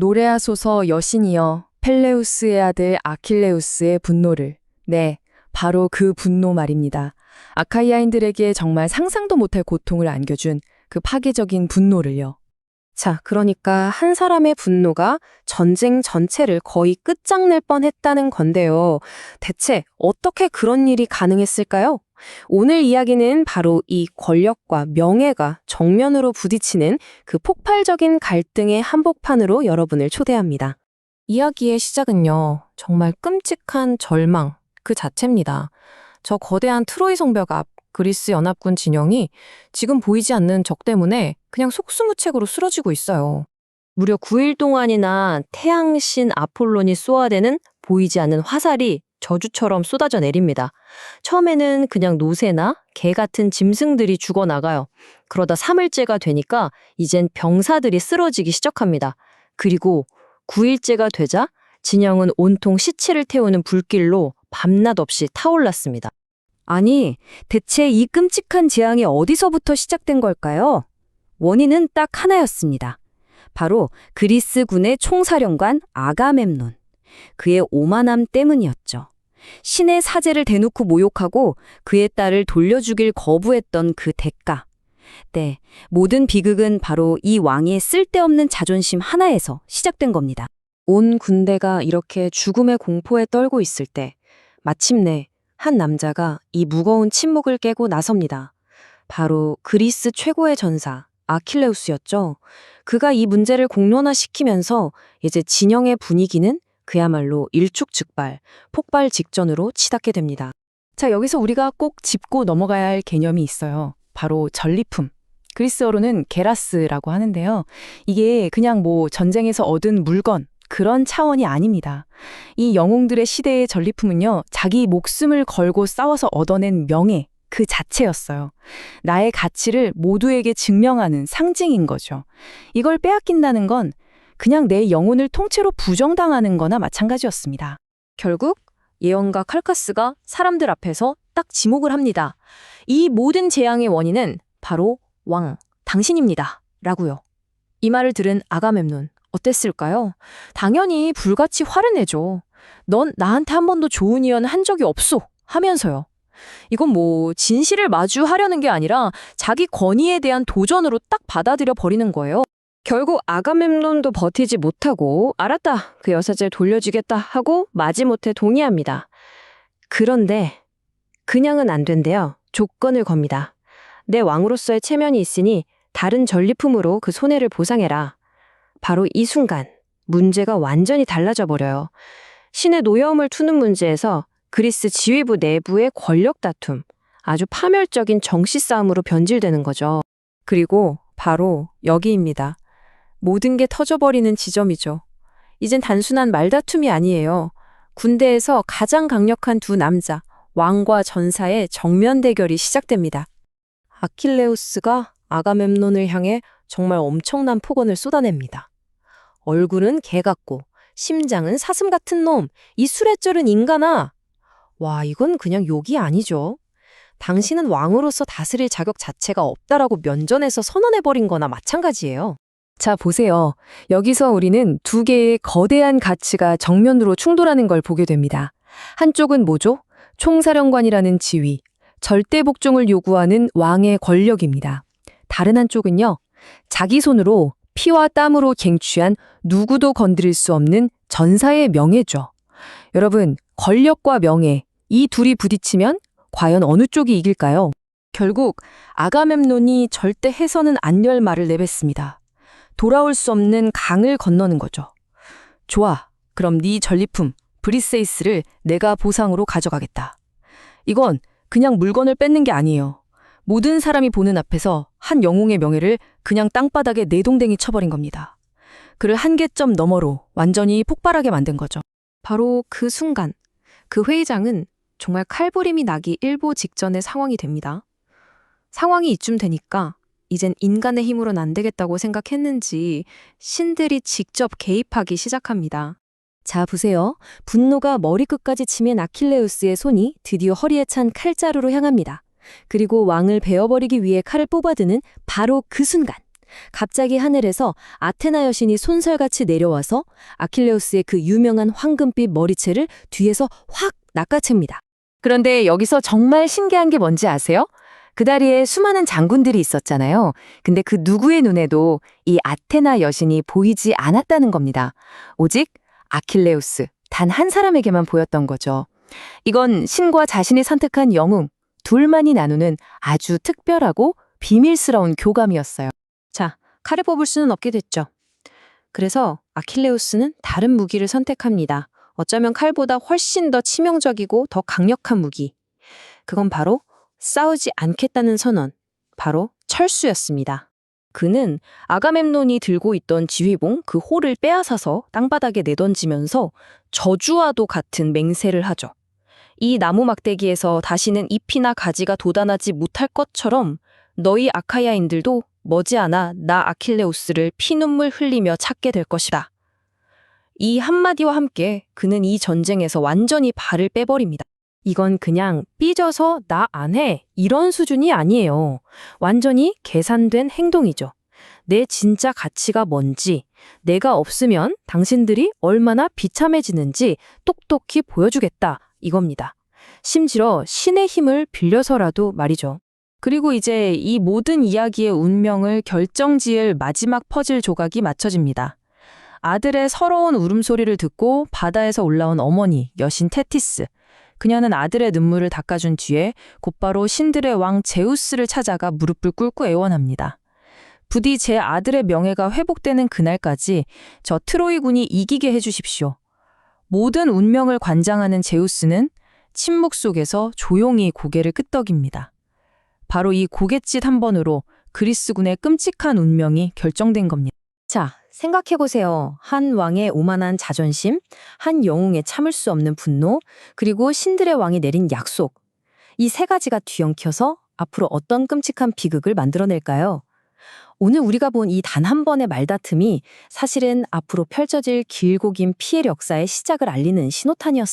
노래하소서 여신이여 펠레우스의 아들 아킬레우스의 분노를. 네, 바로 그 분노 말입니다. 아카이아인들에게 정말 상상도 못할 고통을 안겨준 그 파괴적인 분노를요. 자, 그러니까 한 사람의 분노가 전쟁 전체를 거의 끝장낼 뻔했다는 건데요. 대체 어떻게 그런 일이 가능했을까요? 오늘 이야기는 바로 이 권력과 명예가 정면으로 부딪히는 그 폭발적인 갈등의 한복판으로 여러분을 초대합니다. 이야기의 시작은요, 정말 끔찍한 절망 그 자체입니다. 저 거대한 트로이 성벽 앞 그리스 연합군 진영이 지금 보이지 않는 적 때문에 그냥 속수무책으로 쓰러지고 있어요. 무려 9일 동안이나 태양신 아폴론이 쏘아대는 보이지 않는 화살이 저주처럼 쏟아져 내립니다. 처음에는 그냥 노새나 개 같은 짐승들이 죽어나가요. 그러다 3일째가 되니까 이젠 병사들이 쓰러지기 시작합니다. 그리고 9일째가 되자 진영은 온통 시체를 태우는 불길로 밤낮 없이 타올랐습니다. 아니, 대체 이 끔찍한 재앙이 어디서부터 시작된 걸까요? 원인은 딱 하나였습니다. 바로 그리스군의 총사령관 아가멤논. 그의 오만함 때문이었죠. 신의 사제를 대놓고 모욕하고 그의 딸을 돌려주길 거부했던 그 대가. 네, 모든 비극은 바로 이 왕의 쓸데없는 자존심 하나에서 시작된 겁니다. 온 군대가 이렇게 죽음의 공포에 떨고 있을 때 마침내 한 남자가 이 무거운 침묵을 깨고 나섭니다. 바로 그리스 최고의 전사 아킬레우스였죠. 그가 이 문제를 공론화시키면서 이제 진영의 분위기는 그야말로 일촉즉발, 폭발 직전으로 치닫게 됩니다. 자, 여기서 우리가 꼭 짚고 넘어가야 할 개념이 있어요. 바로 전리품. 그리스어로는 게라스라고 하는데요. 이게 그냥 전쟁에서 얻은 물건, 그런 차원이 아닙니다. 이 영웅들의 시대의 전리품은요, 자기 목숨을 걸고 싸워서 얻어낸 명예, 그 자체였어요. 나의 가치를 모두에게 증명하는 상징인 거죠. 이걸 빼앗긴다는 건 그냥 내 영혼을 통째로 부정당하는 거나 마찬가지였습니다. 결국 예언가 칼카스가 사람들 앞에서 딱 지목을 합니다. 이 모든 재앙의 원인은 바로 왕, 당신입니다. 라고요. 이 말을 들은 아가멤논, 어땠을까요? 당연히 불같이 화를 내죠. 넌 나한테 한 번도 좋은 예언 한 적이 없어. 하면서요. 이건 진실을 마주하려는 게 아니라 자기 권위에 대한 도전으로 딱 받아들여 버리는 거예요. 결국 아가멤논도 버티지 못하고 알았다, 그 여사제를 돌려주겠다 하고 마지못해 동의합니다. 그런데 그냥은 안 된대요. 조건을 겁니다. 내 왕으로서의 체면이 있으니 다른 전리품으로 그 손해를 보상해라. 바로 이 순간 문제가 완전히 달라져 버려요. 신의 노여움을 투는 문제에서 그리스 지휘부 내부의 권력 다툼, 아주 파멸적인 정치 싸움으로 변질되는 거죠. 그리고 바로 여기입니다. 모든 게 터져버리는 지점이죠. 이젠 단순한 말다툼이 아니에요. 군대에서 가장 강력한 두 남자, 왕과 전사의 정면 대결이 시작됩니다. 아킬레우스가 아가멤논을 향해 정말 엄청난 폭언을 쏟아냅니다. 얼굴은 개 같고 심장은 사슴 같은 놈, 이 술에 쩔은 인간아. 와, 이건 그냥 욕이 아니죠. 당신은 왕으로서 다스릴 자격 자체가 없다라고 면전에서 선언해버린 거나 마찬가지예요. 자, 보세요. 여기서 우리는 두 개의 거대한 가치가 정면으로 충돌하는 걸 보게 됩니다. 한쪽은 뭐죠? 총사령관이라는 지위, 절대 복종을 요구하는 왕의 권력입니다. 다른 한쪽은요, 자기 손으로 피와 땀으로 쟁취한 누구도 건드릴 수 없는 전사의 명예죠. 여러분, 권력과 명예, 이 둘이 부딪히면 과연 어느 쪽이 이길까요? 결국 아가멤논이 절대 해서는 안 될 말을 내뱉습니다. 돌아올 수 없는 강을 건너는 거죠. 좋아, 그럼 네 전리품 브리세이스를 내가 보상으로 가져가겠다. 이건 그냥 물건을 뺏는 게 아니에요. 모든 사람이 보는 앞에서 한 영웅의 명예를 그냥 땅바닥에 내동댕이 쳐버린 겁니다. 그를 한계점 너머로 완전히 폭발하게 만든 거죠. 바로 그 순간, 그 회의장은 정말 칼부림이 나기 일보 직전의 상황이 됩니다. 상황이 이쯤 되니까 이젠 인간의 힘으로는 안 되겠다고 생각했는지 신들이 직접 개입하기 시작합니다. 자, 보세요. 분노가 머리끝까지 치민 아킬레우스의 손이 드디어 허리에 찬 칼자루로 향합니다. 그리고 왕을 베어버리기 위해 칼을 뽑아드는 바로 그 순간, 갑자기 하늘에서 아테나 여신이 손살같이 내려와서 아킬레우스의 그 유명한 황금빛 머리채를 뒤에서 확 낚아챕니다. 그런데 여기서 정말 신기한 게 뭔지 아세요? 그 다리에 수많은 장군들이 있었잖아요. 근데 그 누구의 눈에도 이 아테나 여신이 보이지 않았다는 겁니다. 오직 아킬레우스, 단 한 사람에게만 보였던 거죠. 이건 신과 자신이 선택한 영웅, 둘만이 나누는 아주 특별하고 비밀스러운 교감이었어요. 자, 칼을 뽑을 수는 없게 됐죠. 그래서 아킬레우스는 다른 무기를 선택합니다. 어쩌면 칼보다 훨씬 더 치명적이고 더 강력한 무기. 그건 바로 싸우지 않겠다는 선언, 바로 철수였습니다. 그는 아가멤논이 들고 있던 지휘봉 그 호를 빼앗아서 땅바닥에 내던지면서 저주와도 같은 맹세를 하죠. 이 나무 막대기에서 다시는 잎이나 가지가 돋아나지 못할 것처럼 너희 아카야인들도 머지않아 나 아킬레우스를 피눈물 흘리며 찾게 될 것이다. 이 한마디와 함께 그는 이 전쟁에서 완전히 발을 빼버립니다. 이건 그냥 삐져서 나 안 해 이런 수준이 아니에요. 완전히 계산된 행동이죠. 내 진짜 가치가 뭔지, 내가 없으면 당신들이 얼마나 비참해지는지 똑똑히 보여주겠다 이겁니다. 심지어 신의 힘을 빌려서라도 말이죠. 그리고 이제 이 모든 이야기의 운명을 결정지을 마지막 퍼즐 조각이 맞춰집니다. 아들의 서러운 울음소리를 듣고 바다에서 올라온 어머니, 여신 테티스. 그녀는 아들의 눈물을 닦아준 뒤에 곧바로 신들의 왕 제우스를 찾아가 무릎을 꿇고 애원합니다. 부디 제 아들의 명예가 회복되는 그날까지 저 트로이군이 이기게 해주십시오. 모든 운명을 관장하는 제우스는 침묵 속에서 조용히 고개를 끄덕입니다. 바로 이 고갯짓 한 번으로 그리스군의 끔찍한 운명이 결정된 겁니다. 자, 생각해보세요. 한 왕의 오만한 자존심, 한 영웅의 참을 수 없는 분노, 그리고 신들의 왕이 내린 약속. 이 세 가지가 뒤엉켜서 앞으로 어떤 끔찍한 비극을 만들어낼까요? 오늘 우리가 본 이 단 한 번의 말다툼이 사실은 앞으로 펼쳐질 길고 긴 피해 역사의 시작을 알리는 신호탄이었습니다.